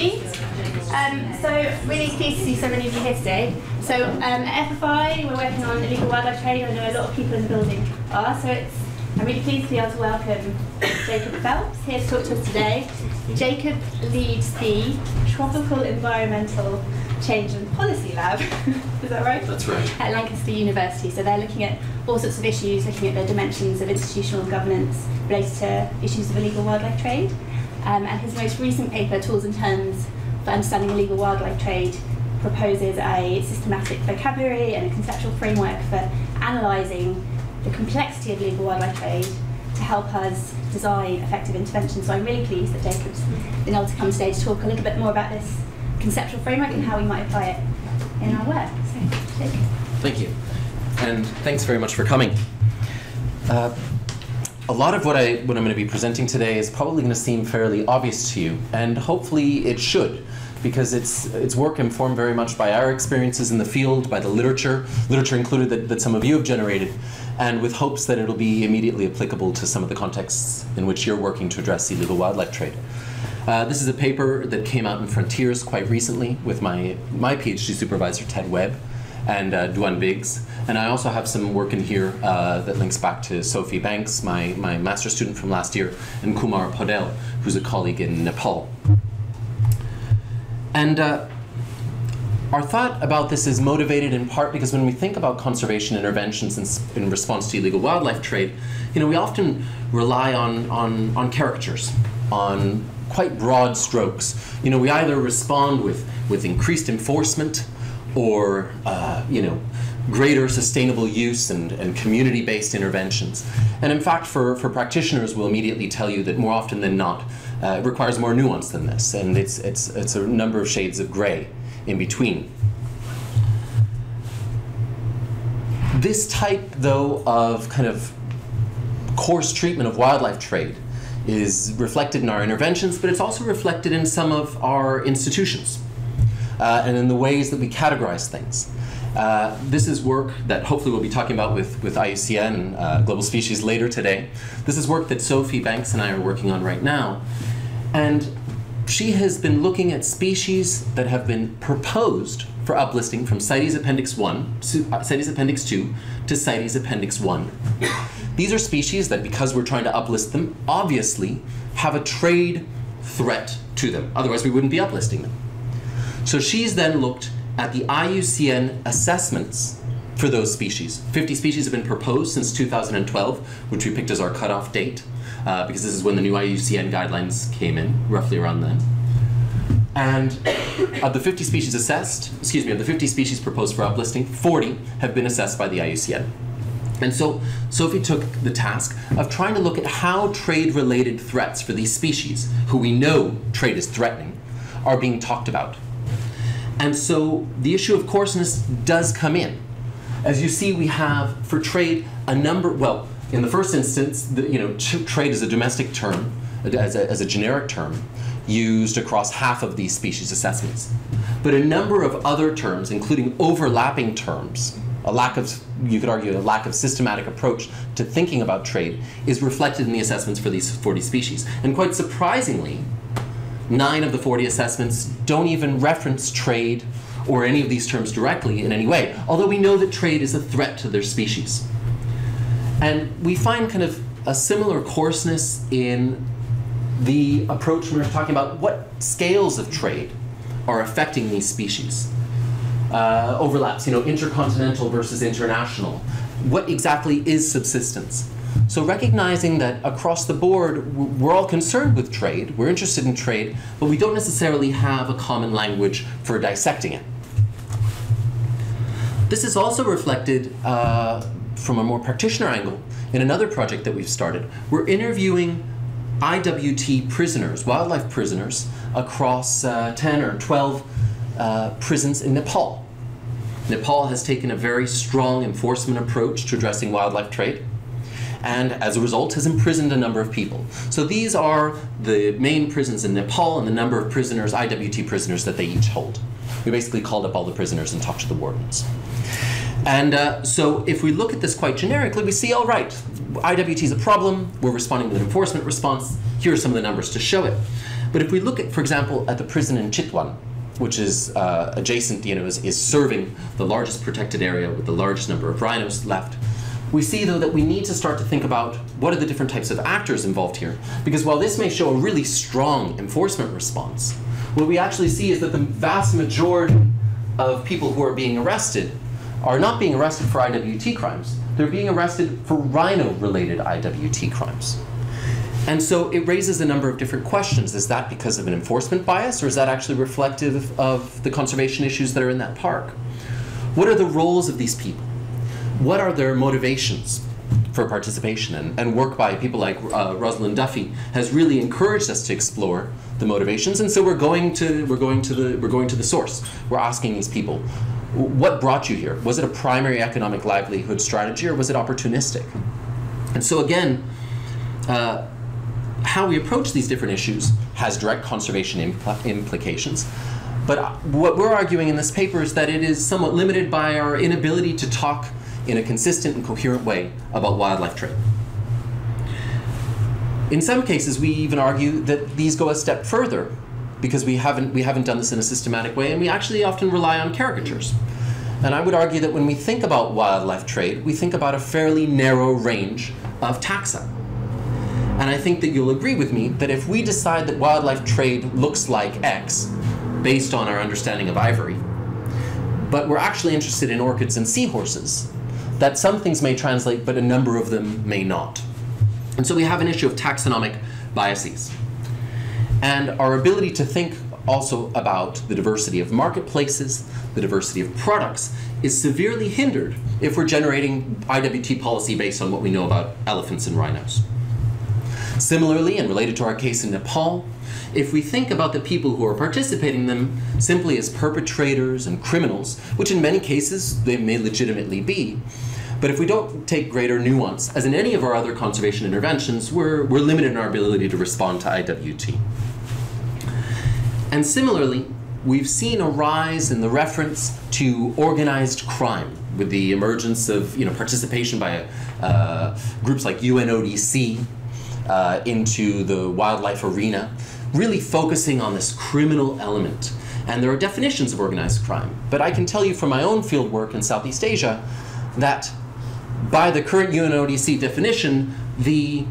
everybody. So really pleased to see so many of you here today. So at FFI, we're working on illegal wildlife trade. I know a lot of people in the building are, so I'm really pleased to be able to welcome Jacob Phelps here to talk to us today. Jacob leads the Tropical Environmental Change and Policy Lab, is that right? That's right. At Lancaster University. So they're looking at all sorts of issues, looking at the dimensions of institutional governance related to issues of illegal wildlife trade. And his most recent paper, Tools and Terms for Understanding Illegal Wildlife Trade, proposes a systematic vocabulary and a conceptual framework for analysing the complexity of illegal wildlife trade to help us design effective interventions. So I'm really pleased that Jacob's been able to come today to talk a little bit more about this conceptual framework and how we might apply it in our work. So, Jacob. Thank you. And thanks very much for coming. A lot of what I'm going to be presenting today is probably going to seem fairly obvious to you, and hopefully it should, because it's work informed very much by our experiences in the field, by the literature included that some of you have generated, and with hopes that it'll be immediately applicable to some of the contexts in which you're working to address illegal wildlife trade. This is a paper that came out in Frontiers quite recently with my PhD supervisor, Ted Webb, and Duan Biggs. And I also have some work in here that links back to Sophie Banks, my master's student from last year, and Kumar Podel, who's a colleague in Nepal. And our thought about this is motivated in part because when we think about conservation interventions in response to illegal wildlife trade, we often rely on caricatures, on quite broad strokes. We either respond with increased enforcement or greater sustainable use and community-based interventions. And in fact, for practitioners, we'll immediately tell you that more often than not, it requires more nuance than this, and it's a number of shades of gray in between. This type, though, of kind of coarse treatment of wildlife trade is reflected in our interventions, but it's also reflected in some of our institutions and in the ways that we categorize things. This is work that hopefully we'll be talking about with IUCN and Global Species later today. This is work that Sophie Banks and I are working on right now. And she has been looking at species that have been proposed for uplisting from CITES Appendix 1, CITES Appendix 2 to CITES Appendix 1. These are species that, because we're trying to uplist them, obviously have a trade threat to them. Otherwise, we wouldn't be uplisting them. So she's then looked at the IUCN assessments for those species. 50 species have been proposed since 2012, which we picked as our cutoff date, because this is when the new IUCN guidelines came in, roughly around then. And of the 50 species assessed, of the 50 species proposed for uplisting, 40 have been assessed by the IUCN. And so Sophie took the task of trying to look at how trade-related threats for these species, who we know trade is threatening, are being talked about. And so the issue of coarseness does come in. As you see, we have for trade a number, well, in the first instance, trade is a domestic term, as a generic term, used across half of these species assessments. But a number of other terms, including overlapping terms, you could argue, a lack of systematic approach to thinking about trade is reflected in the assessments for these 40 species. And quite surprisingly, 9 of the 40 assessments don't even reference trade or any of these terms directly in any way, although we know that trade is a threat to their species. And we find kind of a similar coarseness in the approach when we're talking about what scales of trade are affecting these species. Overlaps, intercontinental versus international. What exactly is subsistence? So recognizing that across the board, we're all concerned with trade, we're interested in trade, but we don't necessarily have a common language for dissecting it. This is also reflected from a more practitioner angle in another project that we've started. We're interviewing IWT prisoners, wildlife prisoners, across 10 or 12 prisons in Nepal. Nepal has taken a very strong enforcement approach to addressing wildlife trade, and as a result has imprisoned a number of people. So these are the main prisons in Nepal and the number of prisoners, IWT prisoners, that they each hold. We basically called up all the prisoners and talked to the wardens. And so if we look at this quite generically, we see, all right, IWT is a problem, we're responding with an enforcement response, here are some of the numbers to show it. But if we look at, for example, at the prison in Chitwan, which is adjacent, is serving the largest protected area with the largest number of rhinos left, we see, though, that we need to start to think about what are the different types of actors involved here. Because while this may show a really strong enforcement response, what we actually see is that the vast majority of people who are being arrested are not being arrested for IWT crimes. They're being arrested for rhino-related IWT crimes. And so it raises a number of different questions. Is that because of an enforcement bias, or is that actually reflective of the conservation issues that are in that park? What are the roles of these people? What are their motivations for participation? And work by people like Rosalind Duffy has really encouraged us to explore the motivations. And so we're going to the source. We're asking these people, what brought you here? Was it a primary economic livelihood strategy, or was it opportunistic? And so again, how we approach these different issues has direct conservation implications. But what we're arguing in this paper is that it is somewhat limited by our inability to talk in a consistent and coherent way about wildlife trade. In some cases, we even argue that these go a step further, because we haven't done this in a systematic way, and we actually often rely on caricatures. And I would argue that when we think about wildlife trade, we think about a fairly narrow range of taxa. And I think that you'll agree with me that if we decide that wildlife trade looks like X, based on our understanding of ivory, but we're actually interested in orchids and seahorses, that some things may translate, but a number of them may not. And so we have an issue of taxonomic biases. And our ability to think also about the diversity of marketplaces, the diversity of products, is severely hindered if we're generating IWT policy based on what we know about elephants and rhinos. Similarly, and related to our case in Nepal, if we think about the people who are participating in them simply as perpetrators and criminals, which in many cases they may legitimately be, but if we don't take greater nuance, as in any of our other conservation interventions, we're limited in our ability to respond to IWT. And similarly, we've seen a rise in the reference to organized crime with the emergence of participation by groups like UNODC into the wildlife arena, really focusing on this criminal element. And there are definitions of organized crime. But I can tell you from my own field work in Southeast Asia that by the current UNODC definition, the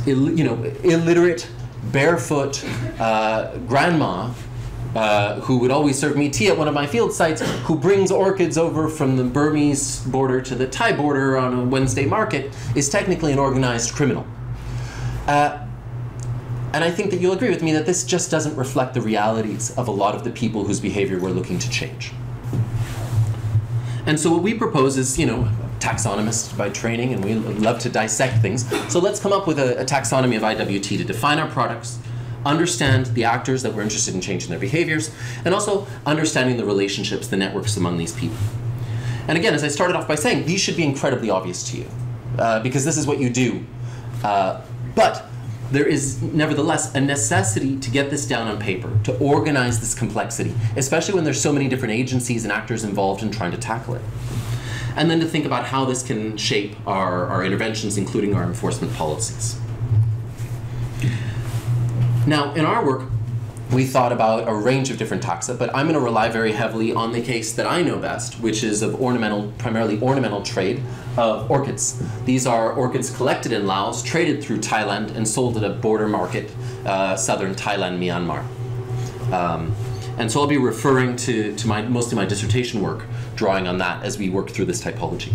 illiterate, barefoot grandma who would always serve me tea at one of my field sites, who brings orchids over from the Burmese border to the Thai border on a Wednesday market, is technically an organized criminal. And I think that you'll agree with me that this just doesn't reflect the realities of a lot of the people whose behavior we're looking to change. And so what we propose is, taxonomists by training, and we love to dissect things. So let's come up with a taxonomy of IWT to define our products, understand the actors that we're interested in changing their behaviors, and also understanding the relationships, the networks among these people. And again, as I started off by saying, these should be incredibly obvious to you, because this is what you do. But there is nevertheless a necessity to get this down on paper, to organize this complexity, especially when there's so many different agencies and actors involved in trying to tackle it. And then to think about how this can shape our interventions, including our enforcement policies. Now, in our work, we thought about a range of different taxa, but I'm going to rely very heavily on the case that I know best, which is of primarily ornamental trade of orchids. These are orchids collected in Laos, traded through Thailand, and sold at a border market, southern Thailand, Myanmar. And so I'll be referring to mostly my dissertation work, drawing on that as we work through this typology.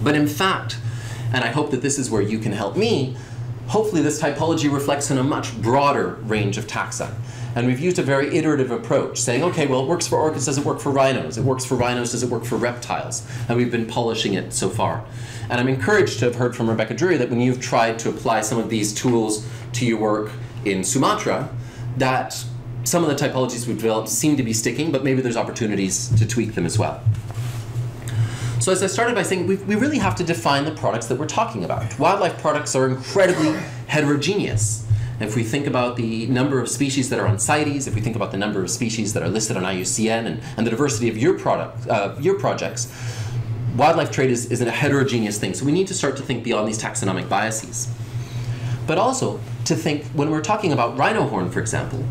But in fact, and I hope that this is where you can help me, hopefully this typology reflects on a much broader range of taxa. And we've used a very iterative approach, saying, okay, well, it works for orchids, does it work for rhinos? It works for rhinos, does it work for reptiles? And we've been polishing it so far. And I'm encouraged to have heard from Rebecca Drury that when you've tried to apply some of these tools to your work in Sumatra, that some of the typologies we've developed seem to be sticking, but maybe there's opportunities to tweak them as well. So as I started by saying, we really have to define the products that we're talking about. Wildlife products are incredibly heterogeneous. If we think about the number of species that are on CITES, if we think about the number of species that are listed on IUCN and the diversity of your projects, wildlife trade is a heterogeneous thing. So we need to start to think beyond these taxonomic biases. But also, to think, when we're talking about rhino horn, for example,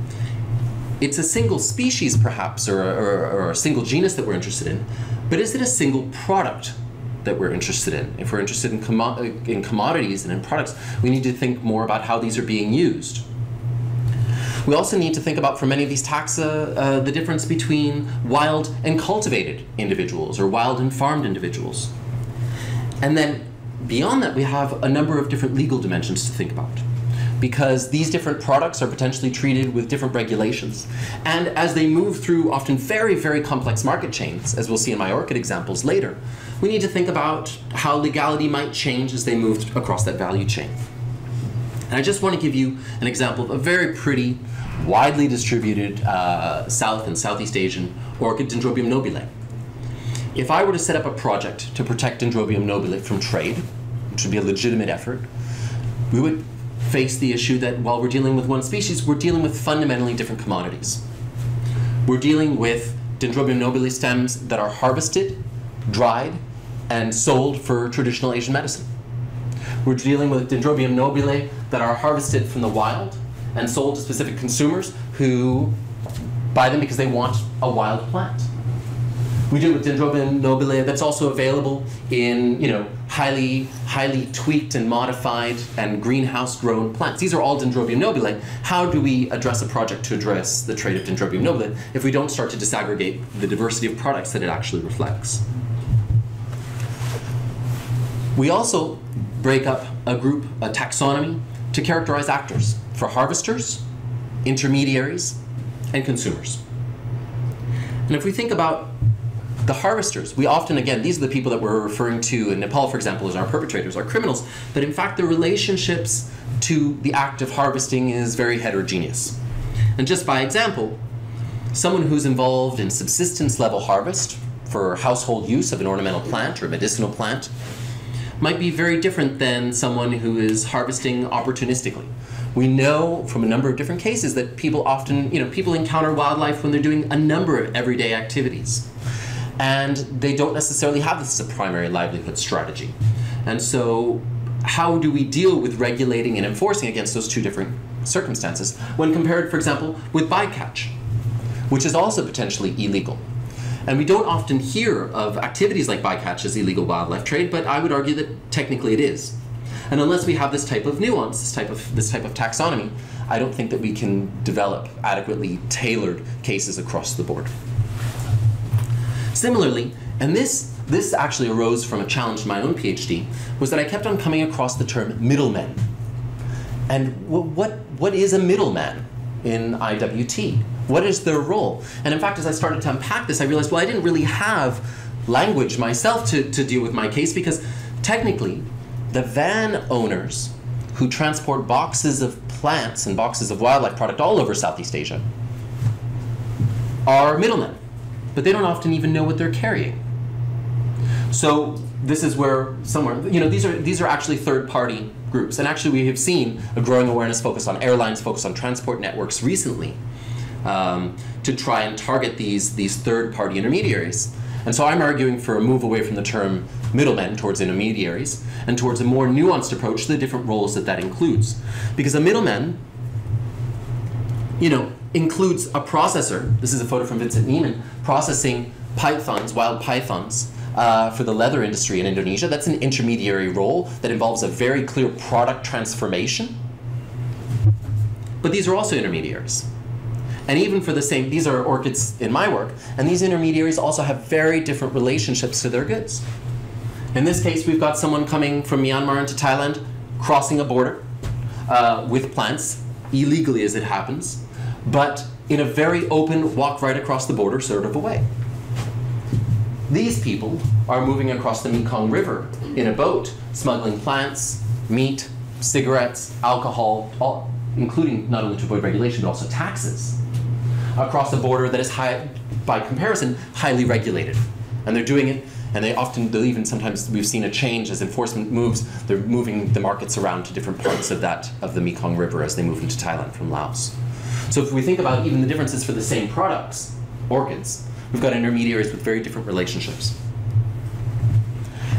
it's a single species perhaps, or a single genus that we're interested in, but is it a single product that we're interested in? If we're interested in commodities and in products, we need to think more about how these are being used. We also need to think about, for many of these taxa, the difference between wild and cultivated individuals, or wild and farmed individuals. And then beyond that, we have a number of different legal dimensions to think about, because these different products are potentially treated with different regulations. And as they move through often very, very complex market chains, as we'll see in my orchid examples later, we need to think about how legality might change as they move across that value chain. And I just want to give you an example of a very pretty, widely distributed South and Southeast Asian orchid, Dendrobium nobile. If I were to set up a project to protect Dendrobium nobile from trade, which would be a legitimate effort, we would face the issue that while we're dealing with one species, we're dealing with fundamentally different commodities. We're dealing with Dendrobium nobile stems that are harvested, dried, and sold for traditional Asian medicine. We're dealing with Dendrobium nobile that are harvested from the wild and sold to specific consumers who buy them because they want a wild plant. We deal with Dendrobium nobile that's also available in, highly tweaked and modified and greenhouse-grown plants. These are all Dendrobium nobile. How do we address a project to address the trade of Dendrobium nobile if we don't start to disaggregate the diversity of products that it actually reflects? We also break up a group, a taxonomy, to characterize actors for harvesters, intermediaries, and consumers. And if we think about the harvesters, we often, again, these are the people that we're referring to in Nepal, for example, as our perpetrators, our criminals, but in fact the relationships to the act of harvesting is very heterogeneous. And just by example, someone who's involved in subsistence level harvest for household use of an ornamental plant or a medicinal plant might be very different than someone who is harvesting opportunistically. We know from a number of different cases that people often, people encounter wildlife when they're doing a number of everyday activities. And they don't necessarily have this as a primary livelihood strategy. And so how do we deal with regulating and enforcing against those two different circumstances when compared, for example, with bycatch, which is also potentially illegal? And we don't often hear of activities like bycatch as illegal wildlife trade, but I would argue that technically it is. And unless we have this type of nuance, this type of taxonomy, I don't think that we can develop adequately tailored cases across the board. Similarly, and this actually arose from a challenge in my own PhD, was that I kept on coming across the term middlemen. And what is a middleman in IWT? What is their role? And in fact, as I started to unpack this, I realized, well, I didn't really have language myself to deal with my case, because technically, the van owners who transport boxes of plants and boxes of wildlife product all over Southeast Asia are middlemen, but they don't often even know what they're carrying. So this is where somewhere, these are actually third-party groups. And actually we have seen a growing awareness focused on airlines, focused on transport networks recently, to try and target these third-party intermediaries. And so I'm arguing for a move away from the term middlemen towards intermediaries and towards a more nuanced approach to the different roles that includes. Because a middleman, includes a processor. This is a photo from Vincent Neiman, processing pythons, wild pythons, for the leather industry in Indonesia. That's an intermediary role that involves a very clear product transformation. But these are also intermediaries. And even for the same, these are orchids in my work, and these intermediaries also have very different relationships to their goods. In this case, we've got someone coming from Myanmar into Thailand, crossing a border with plants, illegally as it happens, but in a very open, walk right across the border sort of a way. These people are moving across the Mekong River in a boat, smuggling plants, meat, cigarettes, alcohol, including not only to avoid regulation, but also taxes, across a border that is, by comparison, highly regulated. And they're doing it, and they'll even sometimes, we've seen a change as enforcement moves, they're moving the markets around to different parts of the Mekong River as they move into Thailand from Laos. So if we think about even the differences for the same products, orchids, we've got intermediaries with very different relationships.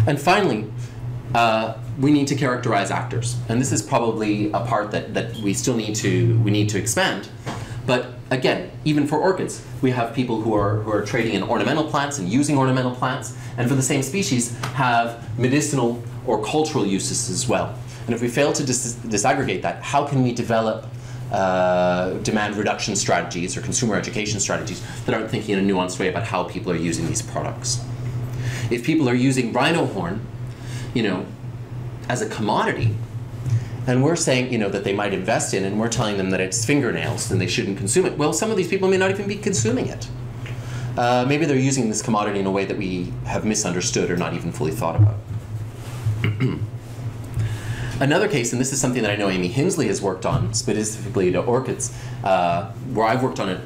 And finally, we need to characterize actors. And this is probably a part that we still need to expand. But again, even for orchids, we have people who are trading in ornamental plants and using ornamental plants, and for the same species have medicinal or cultural uses as well. And if we fail to disaggregate that, how can we develop demand reduction strategies or consumer education strategies that aren't thinking in a nuanced way about how people are using these products? If people are using rhino horn, as a commodity, and we're saying, that they might invest in, and we're telling them that it's fingernails and they shouldn't consume it. Well, some of these people may not even be consuming it. Maybe they're using this commodity in a way that we have misunderstood or not even fully thought about. Another case, and this is something that I know Amy Hinsley has worked on, specifically to orchids, where I've worked on it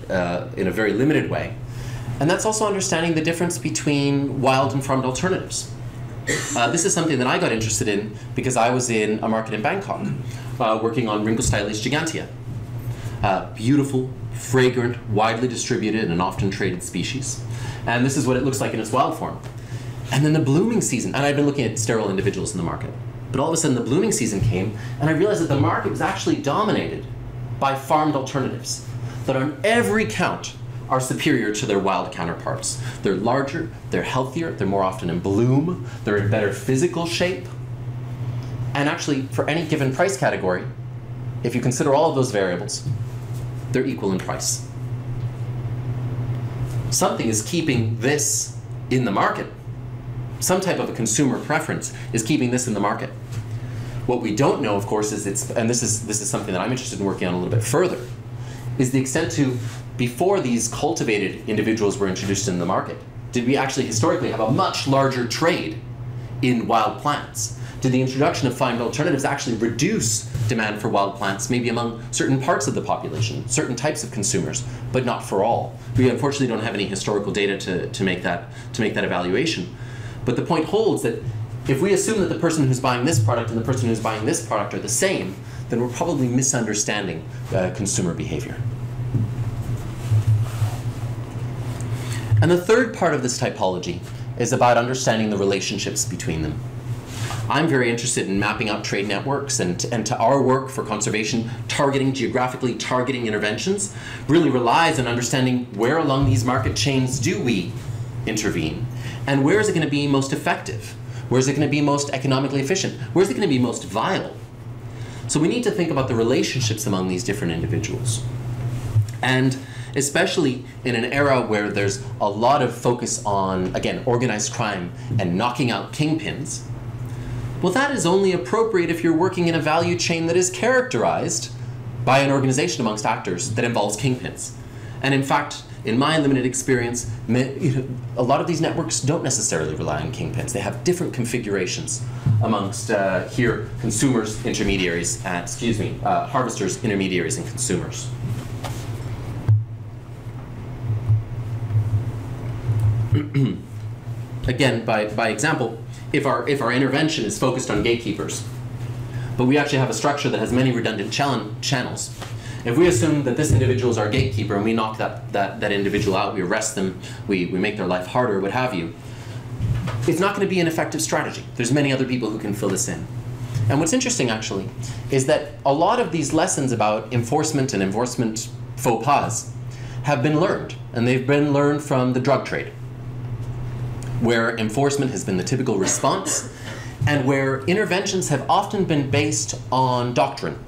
in a very limited way, and that's also understanding the difference between wild and farmed alternatives. This is something that I got interested in because I was in a market in Bangkok working on Ringostylis gigantea. Beautiful, fragrant, widely distributed, and often traded species. And this is what it looks like in its wild form. And then the blooming season, and I'd been looking at sterile individuals in the market, but all of a sudden the blooming season came, and I realized that the market was actually dominated by farmed alternatives that on every count are superior to their wild counterparts. They're larger, they're healthier, they're more often in bloom, they're in better physical shape. And actually, for any given price category, if you consider all of those variables, they're equal in price. Something is keeping this in the market. Some type of a consumer preference is keeping this in the market. What we don't know, of course, is and this is something that I'm interested in working on a little bit further, is the extent to, before these cultivated individuals were introduced in the market, did we actually historically have a much larger trade in wild plants? Did the introduction of farmed alternatives actually reduce demand for wild plants, maybe among certain parts of the population, certain types of consumers, but not for all? We unfortunately don't have any historical data to make that evaluation. But the point holds that if we assume that the person who's buying this product and the person who's buying this product are the same, then we're probably misunderstanding consumer behavior. And the third part of this typology is about understanding the relationships between them. I'm very interested in mapping out trade networks, and to our work for conservation, geographically targeting interventions really relies on understanding where along these market chains do we intervene, and where is it going to be most effective? Where is it going to be most economically efficient? Where is it going to be most viable? So we need to think about the relationships among these different individuals. And especially in an era where there's a lot of focus on, again, organized crime and knocking out kingpins, well, that is only appropriate if you're working in a value chain that is characterized by an organization amongst actors that involves kingpins. And in fact, in my limited experience, a lot of these networks don't necessarily rely on kingpins. They have different configurations amongst here consumers, intermediaries, harvesters, intermediaries, and consumers. Again, by example, if our intervention is focused on gatekeepers, but we actually have a structure that has many redundant channels, if we assume that this individual is our gatekeeper and we knock that individual out, we arrest them, we make their life harder, what have you, it's not going to be an effective strategy. There's many other people who can fill this in. And what's interesting, actually, is that a lot of these lessons about enforcement and enforcement faux pas have been learned, and they've been learned from the drug trade, where enforcement has been the typical response, and where interventions have often been based on doctrine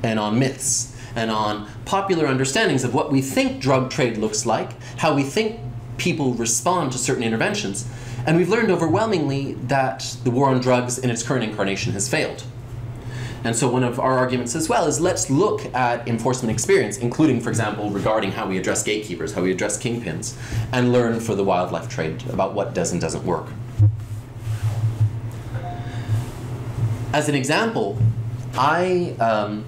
and on myths and on popular understandings of what we think drug trade looks like, how we think people respond to certain interventions. And we've learned overwhelmingly that the war on drugs in its current incarnation has failed. And so one of our arguments as well is let's look at enforcement experience, including, for example, regarding how we address gatekeepers, how we address kingpins, and learn for the wildlife trade about what does and doesn't work. As an example, I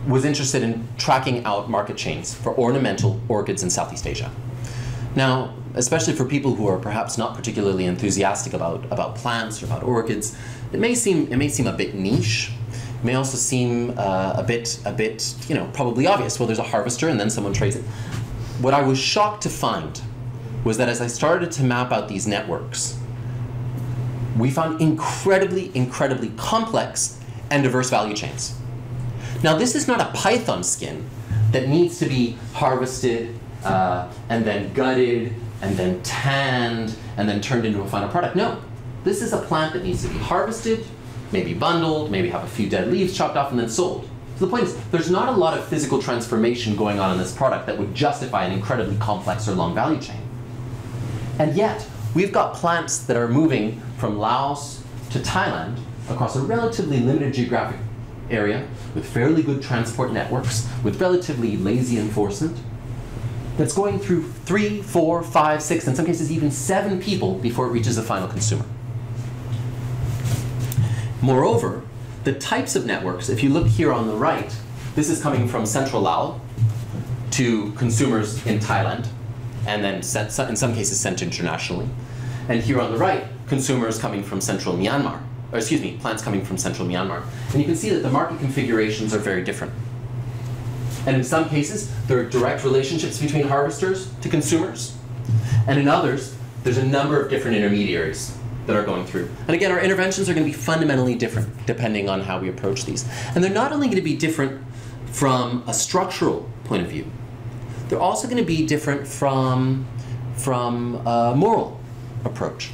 was interested in tracking out market chains for ornamental orchids in Southeast Asia. Now, especially for people who are perhaps not particularly enthusiastic about plants or about orchids, it may seem a bit niche. It may also seem a bit, probably obvious. Well, there's a harvester and then someone trades it. What I was shocked to find was that as I started to map out these networks, we found incredibly, incredibly complex and diverse value chains. Now, this is not a python skin that needs to be harvested and then gutted and then tanned and then turned into a final product. No, this is a plant that needs to be harvested, maybe bundled, maybe have a few dead leaves chopped off and then sold. So the point is, there's not a lot of physical transformation going on in this product that would justify an incredibly complex or long value chain. And yet, we've got plants that are moving from Laos to Thailand across a relatively limited geographic area with fairly good transport networks, with relatively lazy enforcement, that's going through 3, 4, 5, 6, in some cases even 7 people before it reaches the final consumer. Moreover, the types of networks, if you look here on the right, this is coming from central Laos to consumers in Thailand, and then in some cases sent internationally. And here on the right, consumers coming from central Myanmar, or excuse me, plants coming from central Myanmar. And you can see that the market configurations are very different. And in some cases, there are direct relationships between harvesters to consumers. And in others, there's a number of different intermediaries that are going through. And again, our interventions are going to be fundamentally different depending on how we approach these. And they're not only going to be different from a structural point of view, they're also going to be different from a moral approach.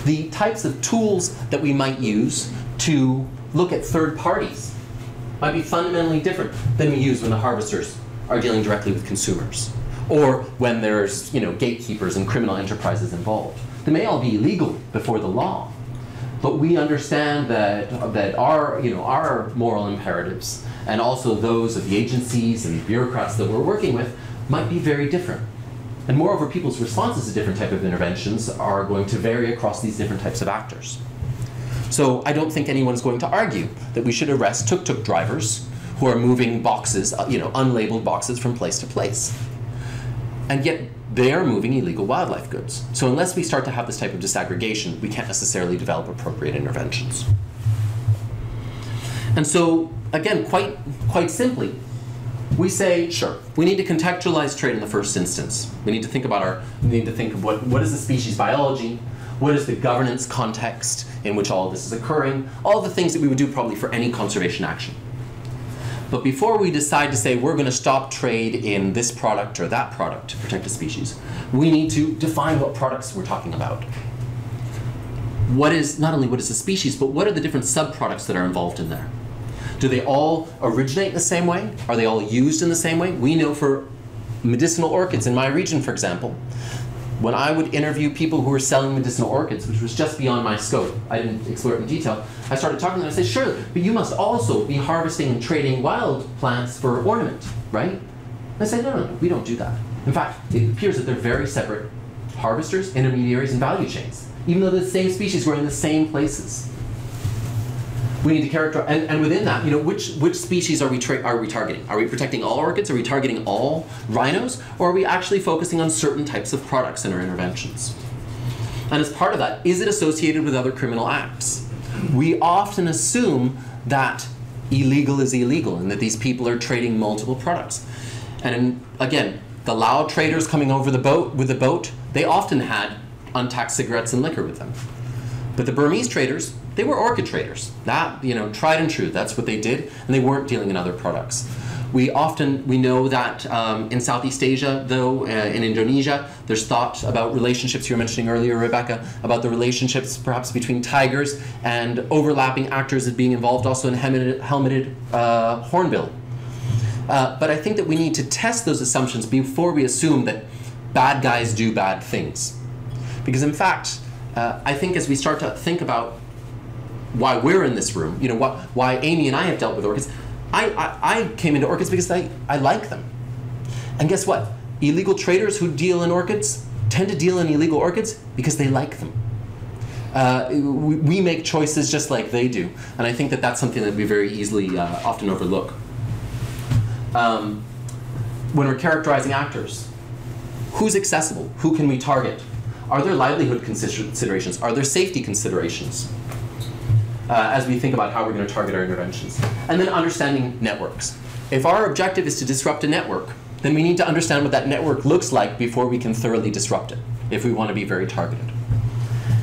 The types of tools that we might use to look at third parties might be fundamentally different than we use when the harvesters are dealing directly with consumers, or when there's gatekeepers and criminal enterprises involved. They may all be illegal before the law, but we understand that our moral imperatives and also those of the agencies and bureaucrats that we're working with might be very different. And moreover, people's responses to different types of interventions are going to vary across these different types of actors. So I don't think anyone's going to argue that we should arrest tuk-tuk drivers who are moving boxes, unlabeled boxes from place to place. And yet they are moving illegal wildlife goods. So unless we start to have this type of disaggregation, we can't necessarily develop appropriate interventions. And so, again, quite simply, we say, sure, we need to contextualize trade in the first instance. We need to think of what is the species biology, what is the governance context in which all of this is occurring, all the things that we would do probably for any conservation action. But before we decide to say we're going to stop trade in this product or that product to protect a species, we need to define what products we're talking about. Not only what is the species, but what are the different subproducts that are involved in there? Do they all originate the same way? Are they all used in the same way? We know for medicinal orchids in my region, for example, when I would interview people who were selling medicinal orchids, which was just beyond my scope, I didn't explore it in detail, I started talking to them and I said, sure, but you must also be harvesting and trading wild plants for ornament, right? And I said, no, we don't do that. In fact, it appears that they're very separate harvesters, intermediaries, and value chains, even though they're the same species growing in the same places. We need to characterize, and within that, which species are we targeting? Are we protecting all orchids? Are we targeting all rhinos? Or are we actually focusing on certain types of products in our interventions? And as part of that, is it associated with other criminal acts? We often assume that illegal is illegal and that these people are trading multiple products. And again, the Lao traders coming over with the boat, they often had untaxed cigarettes and liquor with them. But the Burmese traders, they were orchid traders. That, tried and true, that's what they did, and they weren't dealing in other products. We know that in Southeast Asia, though, in Indonesia, there's thought about relationships you were mentioning earlier, Rebecca, about the relationships perhaps between tigers and overlapping actors being involved also in helmeted hornbill. But I think that we need to test those assumptions before we assume that bad guys do bad things. Because in fact, I think as we start to think about why we're in this room, why Amy and I have dealt with orchids, I came into orchids because I like them. And guess what? Illegal traders who deal in orchids tend to deal in illegal orchids because they like them. We make choices just like they do. And I think that that's something that we very easily often overlook. When we're characterizing actors, who's accessible? Who can we target? Are there livelihood considerations? Are there safety considerations? As we think about how we're going to target our interventions. And then understanding networks. If our objective is to disrupt a network, then we need to understand what that network looks like before we can thoroughly disrupt it, if we want to be very targeted.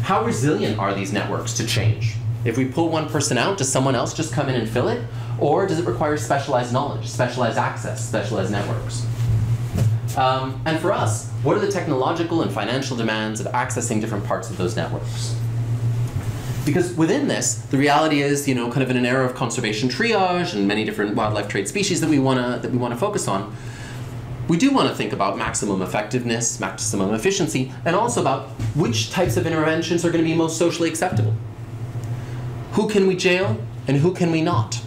How resilient are these networks to change? If we pull one person out, does someone else just come in and fill it? Or does it require specialized knowledge, specialized access, specialized networks? And for us, what are the technological and financial demands of accessing different parts of those networks? Because within this, the reality is, you know, kind of in an era of conservation triage and many different wildlife trade species that we want to focus on, we do want to think about maximum effectiveness, maximum efficiency, and also about which types of interventions are going to be most socially acceptable. Who can we jail and who can we not?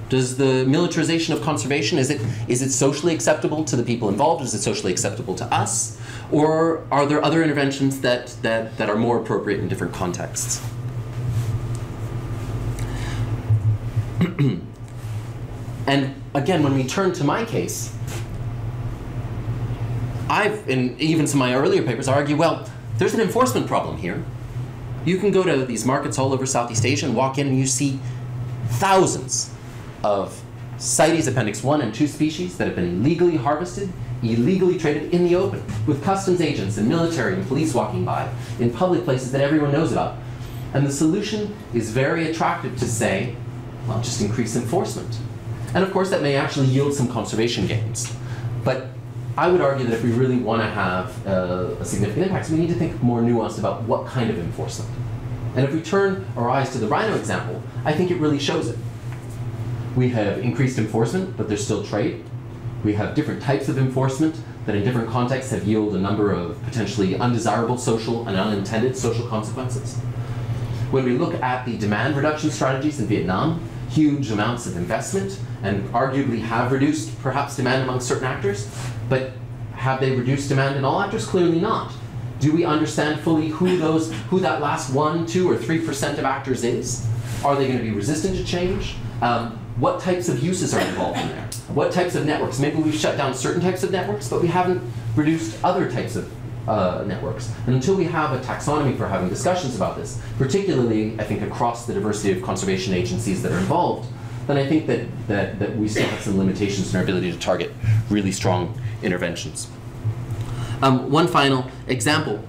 Does the militarization of conservation, is it socially acceptable to the people involved? Is it socially acceptable to us? Or are there other interventions that are more appropriate in different contexts? And again, when we turn to my case, in even some of my earlier papers, I argue, well, there's an enforcement problem here. You can go to these markets all over Southeast Asia and walk in and you see thousands of CITES Appendix 1 and 2 species that have been illegally harvested, illegally traded in the open, with customs agents and military and police walking by in public places that everyone knows about. And the solution is very attractive to say, well, just increase enforcement. And of course that may actually yield some conservation gains. But I would argue that if we really want to have a significant impact, we need to think more nuanced about what kind of enforcement. And if we turn our eyes to the rhino example, I think it really shows it. We have increased enforcement, but there's still trade. We have different types of enforcement that in different contexts have yielded a number of potentially undesirable social and unintended social consequences. When we look at the demand reduction strategies in Vietnam, huge amounts of investment and arguably have reduced perhaps demand among certain actors, but have they reduced demand in all actors? Clearly not. Do we understand fully who that last 1%, 2%, or 3% of actors is? Are they going to be resistant to change? What types of uses are involved in there? What types of networks? Maybe we've shut down certain types of networks, but we haven't reduced other types of networks. And until we have a taxonomy for having discussions about this, particularly I think across the diversity of conservation agencies that are involved, then I think that we still have some limitations in our ability to target really strong interventions. One final example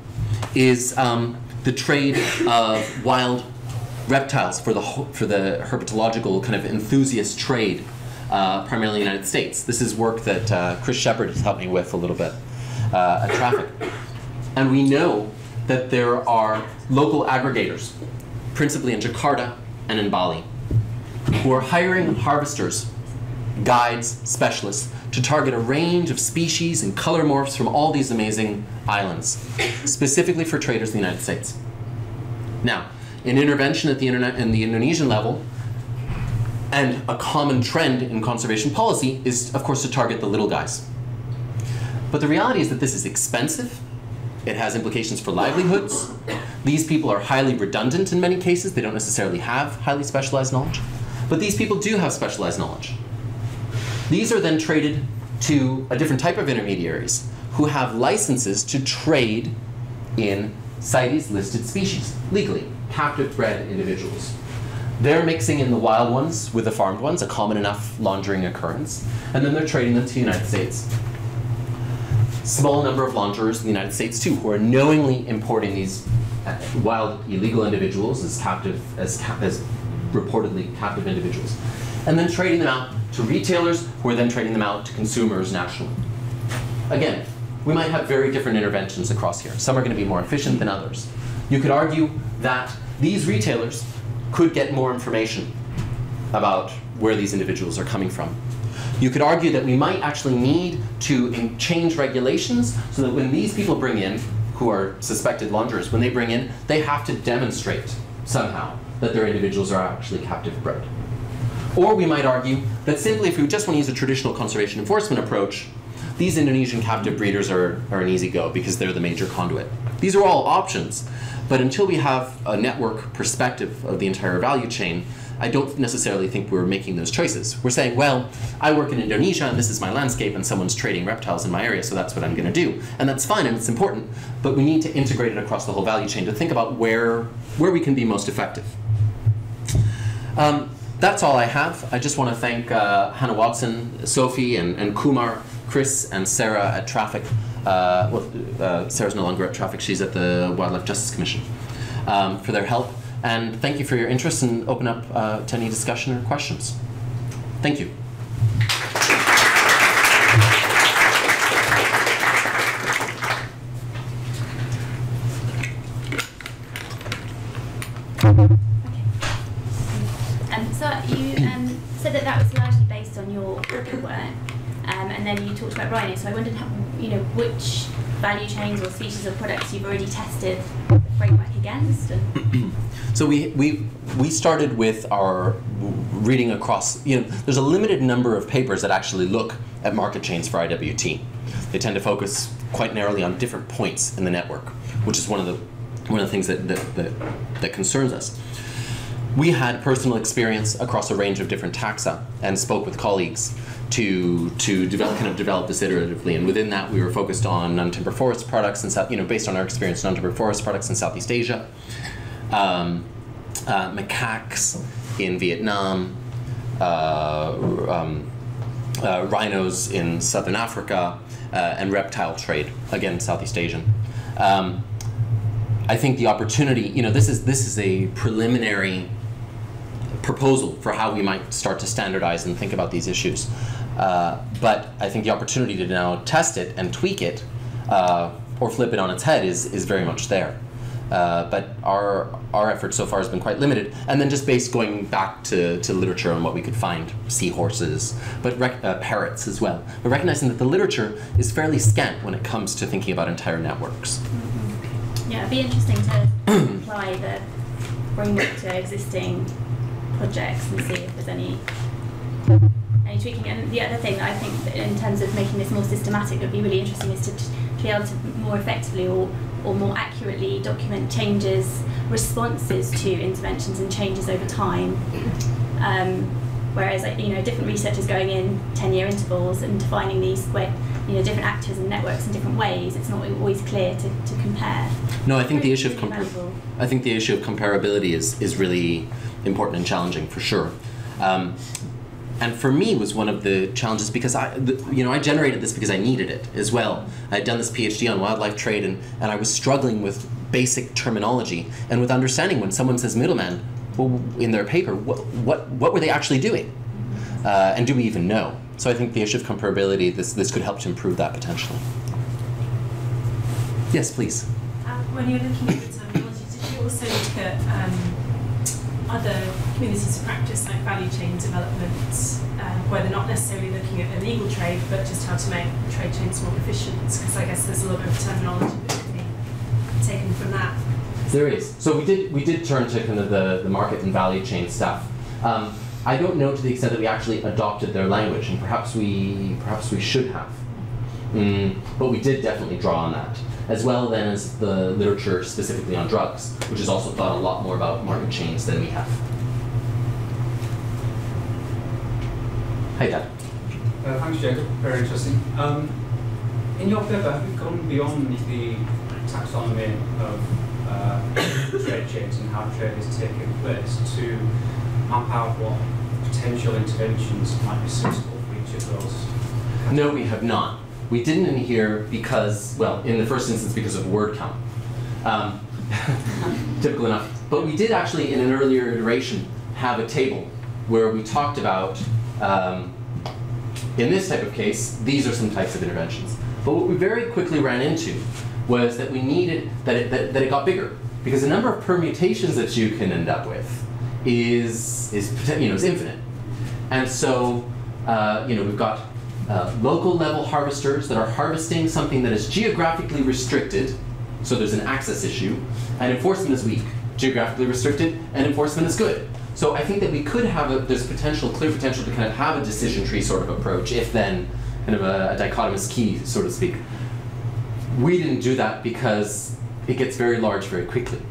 is the trade of wild reptiles for the herpetological kind of enthusiast trade, primarily in the United States. This is work that Chris Shepard has helped me with a little bit at Traffic. And we know that there are local aggregators, principally in Jakarta and in Bali, who are hiring harvesters, guides, specialists, to target a range of species and color morphs from all these amazing islands, specifically for traders in the United States. Now, an intervention at the Indonesian level, and a common trend in conservation policy, is of course to target the little guys. But the reality is that this is expensive. It has implications for livelihoods. These people are highly redundant in many cases. They don't necessarily have highly specialized knowledge. But these people do have specialized knowledge. These are then traded to a different type of intermediaries who have licenses to trade in CITES listed species, legally, captive bred individuals. They're mixing in the wild ones with the farmed ones, a common enough laundering occurrence, and then they're trading them to the United States. Small number of launderers in the United States too, who are knowingly importing these wild illegal individuals as reportedly captive individuals, and then trading them out to retailers who are then trading them out to consumers nationally. Again, we might have very different interventions across here. Some are going to be more efficient than others. You could argue that these retailers could get more information about where these individuals are coming from. You could argue that we might actually need to change regulations so that when these people bring in, who are suspected launderers, when they bring in, they have to demonstrate somehow that their individuals are actually captive bred. Or we might argue that simply if we just want to use a traditional conservation enforcement approach, these Indonesian captive breeders are an easy go because they're the major conduit. These are all options, but until we have a network perspective of the entire value chain, I don't necessarily think we're making those choices. We're saying, well, I work in Indonesia and this is my landscape and someone's trading reptiles in my area, so that's what I'm going to do. And that's fine and it's important, but we need to integrate it across the whole value chain to think about where we can be most effective. That's all I have. I just want to thank Hannah Watson, Sophie, and Kumar, Chris, and Sarah at Traffic. Sarah's no longer at Traffic, she's at the Wildlife Justice Commission. for their help. And thank you for your interest, and open up to any discussion or questions. Thank you. So you said that was largely based on your work, and then you talked about rhino. So I wondered, which value chains or species of products you've already tested the framework against. So we started with our reading across. There's a limited number of papers that actually look at market chains for IWT. They tend to focus quite narrowly on different points in the network, which is one of the things that concerns us. We had personal experience across a range of different taxa and spoke with colleagues to develop this iteratively. And within that, we were focused on non-timber forest products and based on our experience, non-timber forest products in Southeast Asia, macaques in Vietnam, rhinos in Southern Africa, and reptile trade, again, Southeast Asian. I think the opportunity, this is a preliminary proposal for how we might start to standardize and think about these issues. But I think the opportunity to now test it and tweak it, or flip it on its head, is very much there. But our effort so far has been quite limited, and then just going back to literature on what we could find, seahorses, but parrots as well. But recognizing that the literature is fairly scant when it comes to thinking about entire networks. Mm-hmm. Yeah, it'd be interesting to apply the framework to existing projects and see if there's any tweaking. And the other thing that I think that in terms of making this more systematic would be really interesting is to be able to more effectively or more accurately document changes, responses to interventions and changes over time. Whereas different researchers going in 10-year intervals and defining these different actors and networks in different ways, it's not always clear to compare. No, I think the issue of comparability is really important and challenging for sure. And for me was one of the challenges because I generated this because I needed it as well. I had done this PhD on wildlife trade and I was struggling with basic terminology and with understanding when someone says middleman, well, in their paper, what were they actually doing? And do we even know? So I think the issue of comparability, this could help to improve that potentially. Yes, please. When you're looking at the terminology, did you also look at other communities of practice like value chain development, where they're not necessarily looking at illegal trade, but just how to make trade chains more efficient? Because I guess there's a little bit of terminology that can be taken from that. There is. So we did turn to kind of the market and value chain stuff. I don't know to the extent that we actually adopted their language, and perhaps we should have. But we did definitely draw on that, as well then as the literature specifically on drugs, which has also thought a lot more about market chains than we have. Hi, Dad. Thanks, Jacob. Very interesting. In your paper, have you gone beyond the taxonomy of trade chains and how trade is taking place to map out what potential interventions might be suitable for each of those? No, we have not. We didn't in here because, well, in the first instance because of word count. Typical enough. But we did actually, in an earlier iteration, have a table where we talked about, in this type of case, these are some types of interventions. But what we very quickly ran into was that we needed, that it got bigger. Because the number of permutations that you can end up with is infinite. And so, we've got local level harvesters that are harvesting something that is geographically restricted, so there's an access issue, and enforcement is weak. Geographically restricted and enforcement is good. So I think that we could have there's clear potential to kind of have a decision tree sort of approach, if then kind of a dichotomous key, so to speak. We didn't do that because it gets very large very quickly.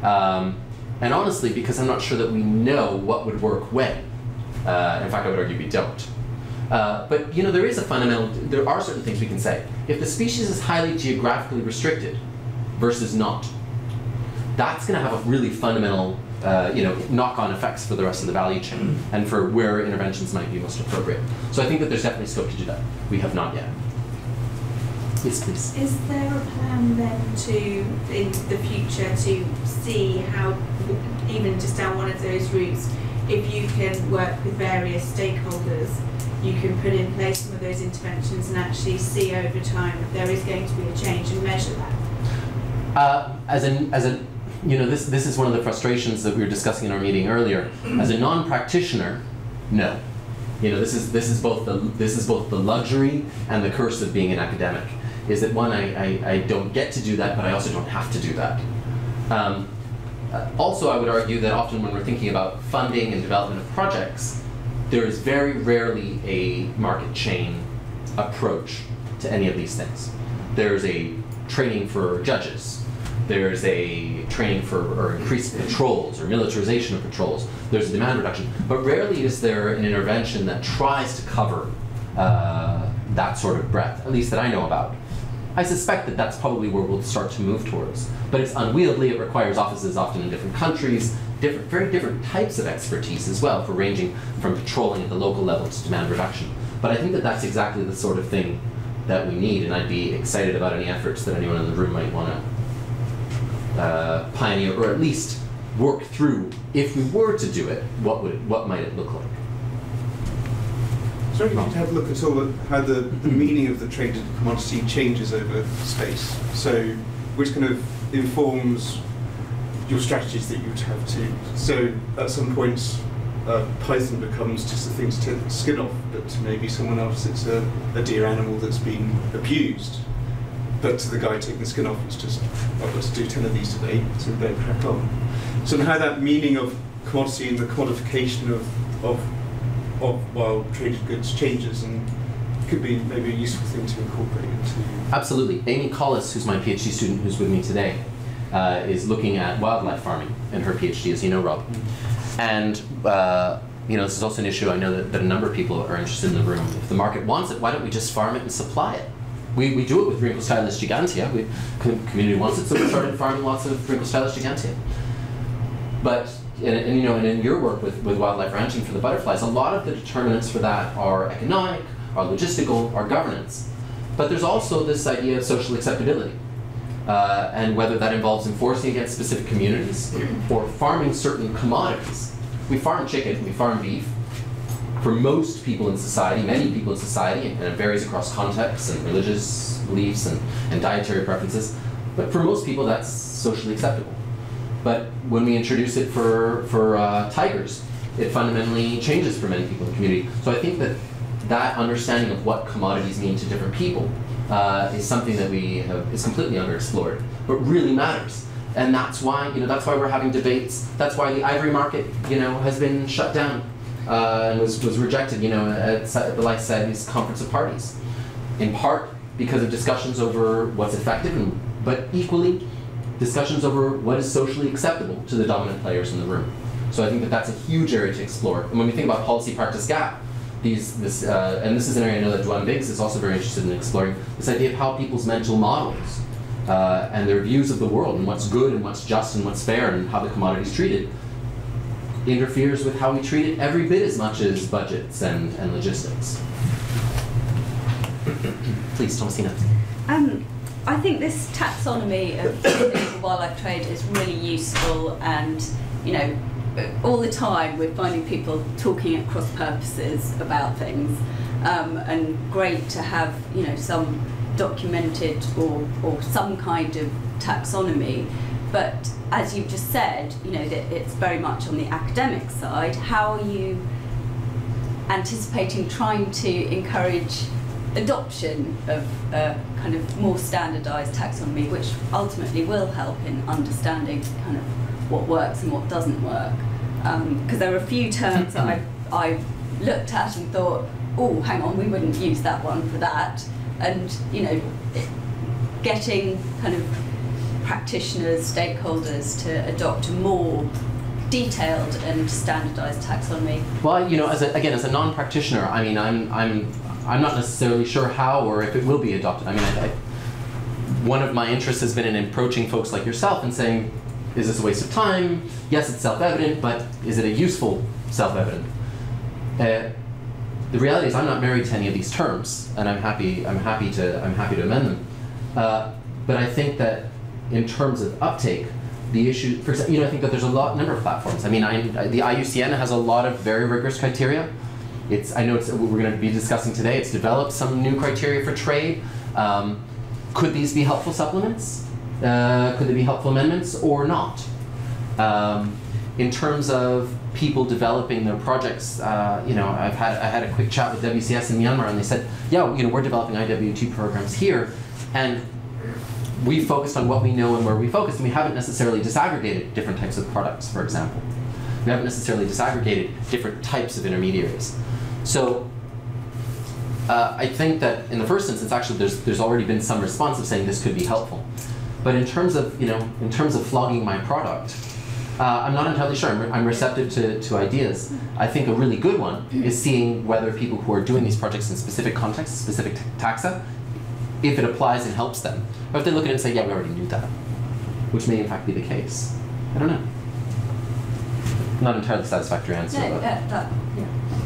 And honestly, because I'm not sure that we know what would work when. In fact, I would argue we don't. But there is a fundamental, there are certain things we can say. If the species is highly geographically restricted versus not, that's going to have a really fundamental knock-on effects for the rest of the value chain and for where interventions might be most appropriate. So I think that there's definitely scope to do that. We have not yet. Yes, please. Is there a plan then to, in the future, to see how, even just down one of those routes, if you can work with various stakeholders, you can put in place some of those interventions and actually see over time if there is going to be a change and measure that? This is one of the frustrations that we were discussing in our meeting earlier. As a non-practitioner, no. This is both the luxury and the curse of being an academic. Is that one, I don't get to do that, but I also don't have to do that. Also, I would argue that often when we're thinking about funding and development of projects, there is very rarely a market chain approach to any of these things. There's a training for judges. There's a training for increased patrols or militarization of patrols. There's a demand reduction. But rarely is there an intervention that tries to cover that sort of breadth, at least that I know about. I suspect that that's probably where we'll start to move towards. But it's unwieldy. It requires offices often in different countries, very different types of expertise as well, for ranging from patrolling at the local level to demand reduction. But I think that that's exactly the sort of thing that we need, and I'd be excited about any efforts that anyone in the room might want to pioneer, or at least work through. If we were to do it, what might it look like? So if you could have a look at all at how the meaning of the traded commodity changes over space. So which kind of informs your strategies that you would have to. So at some points, python becomes just a thing to take the skin off, but to maybe someone else it's a dear animal that's been abused. But to the guy taking the skin off, it's just, I've got to do 10 of these today, so then crack on. So how that meaning of commodity and the commodification of wild traded goods changes, and could be maybe a useful thing to incorporate into. Absolutely. Amy Collis, who's my PhD student who's with me today, is looking at wildlife farming in her PhD, as you know, Rob. And this is also an issue I know that a number of people are interested in the room. If the market wants it, why don't we just farm it and supply it? We do it with Rhincostylis gigantea. The community wants it, so we started farming lots of Rhincostylis gigantea. But in your work with wildlife ranching for the butterflies, a lot of the determinants for that are economic, are logistical, are governance. But there's also this idea of social acceptability, and whether that involves enforcing against specific communities or farming certain commodities. We farm chicken, we farm beef. For most people in society, many people in society, and it varies across contexts and religious beliefs and dietary preferences, but for most people that's socially acceptable. But when we introduce it for tigers, it fundamentally changes for many people in the community. So I think that understanding of what commodities mean to different people is something that is completely underexplored, but really matters. And that's why we're having debates. That's why the ivory market, has been shut down and was rejected, at the Life Society's Conference of Parties, in part because of discussions over what's effective, but equally discussions over what is socially acceptable to the dominant players in the room. So I think that's a huge area to explore. And when we think about policy practice gap, and this is an area I know that Duane Biggs is also very interested in exploring, this idea of how people's mental models and their views of the world and what's good and what's just and what's fair and how the commodity's treated interferes with how we treat it every bit as much as budgets and logistics. Please, Thomasina. I think this taxonomy of illegal wildlife trade is really useful, and all the time we're finding people talking at cross purposes about things, and great to have some documented or some kind of taxonomy. But as you've just said, that it's very much on the academic side. How are you anticipating trying to encourage adoption of a kind of more standardised taxonomy, which ultimately will help in understanding kind of what works and what doesn't work? Because there are a few terms that I've looked at and thought, oh, hang on, we wouldn't use that one for that. And getting kind of practitioners, stakeholders to adopt a more detailed and standardised taxonomy. Well, as a non-practitioner, I'm not necessarily sure how or if it will be adopted. One of my interests has been in approaching folks like yourself and saying, is this a waste of time? Yes, it's self-evident, but is it a useful self-evident? the reality is I'm not married to any of these terms, and I'm happy to amend them. But I think that in terms of uptake, the issue, I think that there's a number of platforms. I mean, the IUCN has a lot of very rigorous criteria. I know we're going to be discussing today. It's developed some new criteria for trade. Could these be helpful supplements? Could they be helpful amendments or not? In terms of people developing their projects, I had a quick chat with WCS in Myanmar, and they said, yeah, we're developing IWT programs here, and we focused on what we know and where we focused, and we haven't necessarily disaggregated different types of products, for example. We haven't necessarily disaggregated different types of intermediaries. So I think that in the first instance, actually, there's already been some response of saying this could be helpful. But in terms of flogging my product, I'm not entirely sure. I'm receptive to ideas. I think a really good one is seeing whether people who are doing these projects in specific contexts, specific taxa, if it applies and helps them. Or if they look at it and say, yeah, we already knew that, which may in fact be the case. I don't know. Not entirely satisfactory answer. No,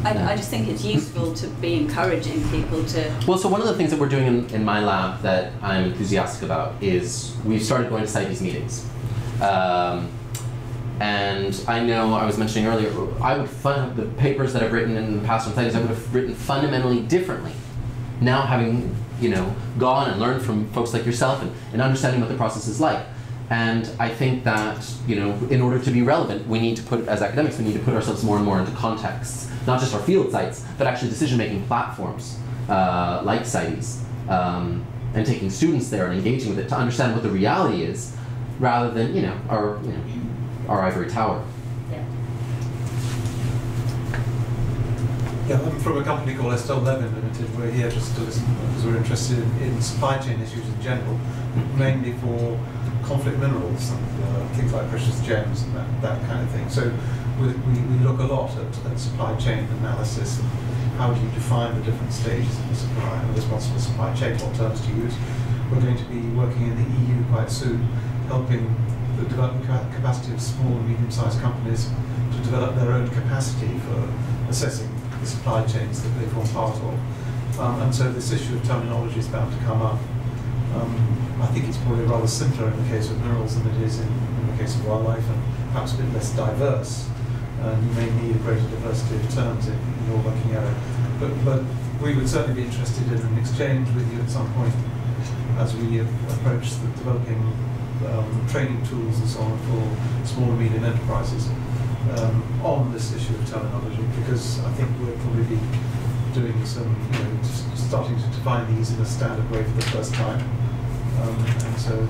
I just think it's useful to be encouraging people to... Well, so one of the things that we're doing in my lab that I'm enthusiastic about is we've started going to CITES meetings. And I know I was mentioning earlier, the papers that I've written in the past on CITES, I would have written fundamentally differently. Now having gone and learned from folks like yourself and understanding what the process is like. And I think that, in order to be relevant, we need to put, as academics, we need to put ourselves more and more into contexts, not just our field sites, but actually decision-making platforms like CITES, and taking students there and engaging with it to understand what the reality is, rather than, our ivory tower. Yeah, I'm from a company called Estelle Levin Limited. We're here just to listen because we're interested in supply chain issues in general, mainly for conflict minerals and things like precious gems and that kind of thing. So we look a lot at supply chain analysis. How do you define the different stages of the supply and the responsible supply chain, what terms to use? We're going to be working in the EU quite soon, helping the development capacity of small and medium-sized companies to develop their own capacity for assessing the supply chains that they form part of. And so this issue of terminology is bound to come up. I think it's probably rather simpler in the case of minerals than it is in the case of wildlife, and perhaps a bit less diverse. You may need a greater diversity of terms in your working area. But we would certainly be interested in an exchange with you at some point as we approach the developing training tools and so on for small and medium enterprises on this issue of terminology, because I think we'll probably be doing some, starting to define these in a standard way for the first time. And so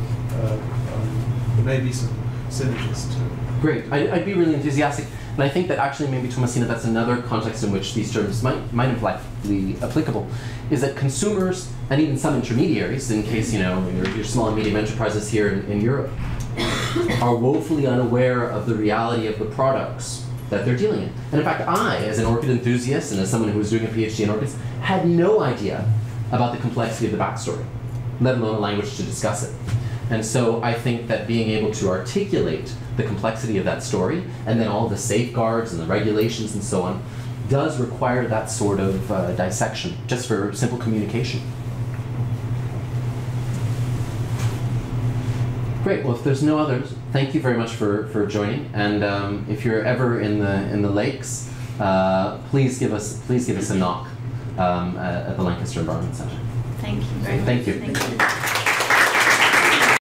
there may be some synergies to it. Great. I'd be really enthusiastic. And I think that actually maybe, Tomasina, that's another context in which these terms might in fact be applicable, is that consumers and even some intermediaries, in case your small and medium enterprises here in Europe, are woefully unaware of the reality of the products that they're dealing in. And in fact, I, as an orchid enthusiast and as someone who was doing a PhD in orchids, had no idea about the complexity of the backstory, let alone a language to discuss it. And so I think that being able to articulate the complexity of that story, and then all the safeguards and the regulations and so on, does require that sort of dissection, just for simple communication. Great. Well, if there's no others, thank you very much for joining. And if you're ever in the lakes, please give us a knock at the Lancaster Environment Centre. Thank you very much. Thank you. Thank you.